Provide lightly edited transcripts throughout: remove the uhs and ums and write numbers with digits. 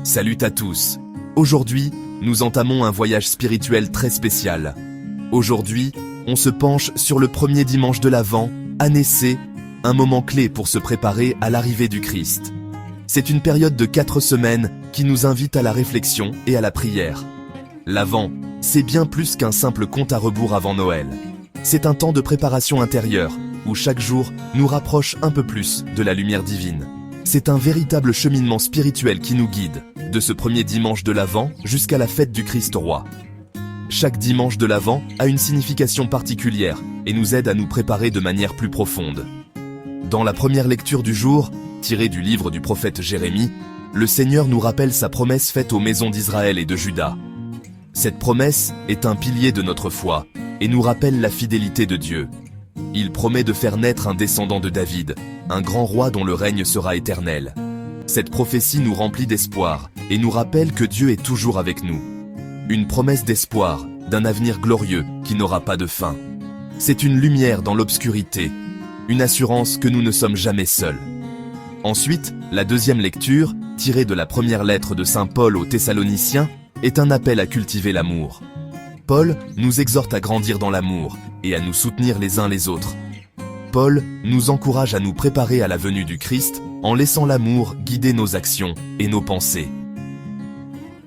Salut à tous. Aujourd'hui, nous entamons un voyage spirituel très spécial. Aujourd'hui, on se penche sur le premier dimanche de l'Avent, année C, un moment clé pour se préparer à l'arrivée du Christ. C'est une période de 4 semaines qui nous invite à la réflexion et à la prière. L'Avent, c'est bien plus qu'un simple compte à rebours avant Noël. C'est un temps de préparation intérieure, où chaque jour nous rapproche un peu plus de la lumière divine. C'est un véritable cheminement spirituel qui nous guide, de ce premier dimanche de l'Avent jusqu'à la fête du Christ roi. Chaque dimanche de l'Avent a une signification particulière et nous aide à nous préparer de manière plus profonde. Dans la première lecture du jour, tirée du livre du prophète Jérémie, le Seigneur nous rappelle sa promesse faite aux maisons d'Israël et de Juda. Cette promesse est un pilier de notre foi et nous rappelle la fidélité de Dieu. Il promet de faire naître un descendant de David, un grand roi dont le règne sera éternel. Cette prophétie nous remplit d'espoir et nous rappelle que Dieu est toujours avec nous. Une promesse d'espoir, d'un avenir glorieux qui n'aura pas de fin. C'est une lumière dans l'obscurité, une assurance que nous ne sommes jamais seuls. Ensuite, la deuxième lecture, tirée de la première lettre de Saint Paul aux Thessaloniciens, est un appel à cultiver l'amour. Paul nous exhorte à grandir dans l'amour et à nous soutenir les uns les autres. Paul nous encourage à nous préparer à la venue du Christ en laissant l'amour guider nos actions et nos pensées.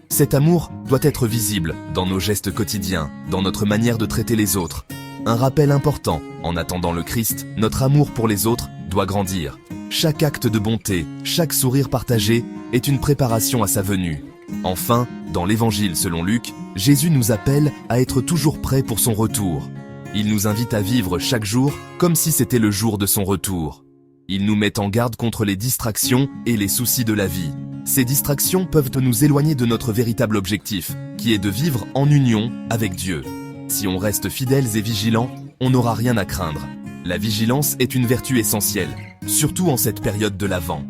Cet amour doit être visible dans nos gestes quotidiens, dans notre manière de traiter les autres. Un rappel important, en attendant le Christ, notre amour pour les autres doit grandir. Chaque acte de bonté, chaque sourire partagé est une préparation à sa venue. Enfin, dans l'Évangile selon Luc, Jésus nous appelle à être toujours prêts pour son retour. Il nous invite à vivre chaque jour comme si c'était le jour de son retour. Il nous met en garde contre les distractions et les soucis de la vie. Ces distractions peuvent nous éloigner de notre véritable objectif, qui est de vivre en union avec Dieu. Si on reste fidèles et vigilants, on n'aura rien à craindre. La vigilance est une vertu essentielle, surtout en cette période de l'Avent.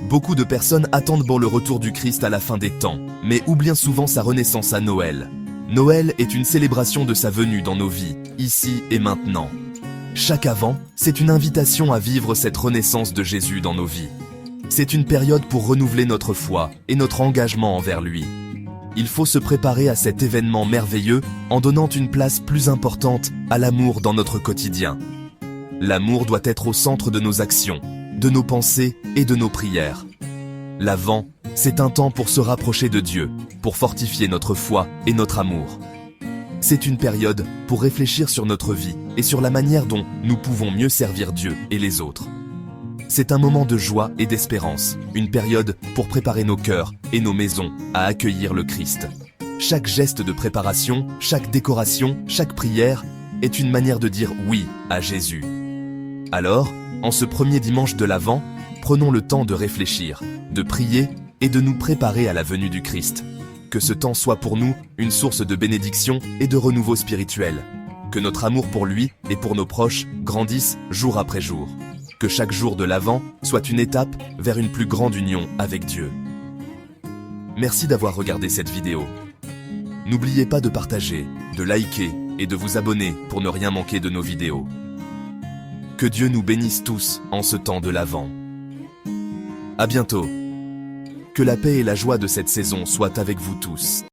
Beaucoup de personnes attendent le retour du Christ à la fin des temps, mais oublient souvent sa renaissance à Noël. Noël est une célébration de sa venue dans nos vies, ici et maintenant. Chaque Avent, c'est une invitation à vivre cette renaissance de Jésus dans nos vies. C'est une période pour renouveler notre foi et notre engagement envers lui. Il faut se préparer à cet événement merveilleux en donnant une place plus importante à l'amour dans notre quotidien. L'amour doit être au centre de nos actions, de nos pensées et de nos prières. L'Avent, c'est un temps pour se rapprocher de Dieu, pour fortifier notre foi et notre amour. C'est une période pour réfléchir sur notre vie et sur la manière dont nous pouvons mieux servir Dieu et les autres. C'est un moment de joie et d'espérance, une période pour préparer nos cœurs et nos maisons à accueillir le Christ. Chaque geste de préparation, chaque décoration, chaque prière est une manière de dire oui à Jésus. Alors, en ce premier dimanche de l'Avent, prenons le temps de réfléchir, de prier et de nous préparer à la venue du Christ. Que ce temps soit pour nous une source de bénédiction et de renouveau spirituel. Que notre amour pour lui et pour nos proches grandisse jour après jour. Que chaque jour de l'Avent soit une étape vers une plus grande union avec Dieu. Merci d'avoir regardé cette vidéo. N'oubliez pas de partager, de liker et de vous abonner pour ne rien manquer de nos vidéos. Que Dieu nous bénisse tous en ce temps de l'Avent. À bientôt. Que la paix et la joie de cette saison soient avec vous tous.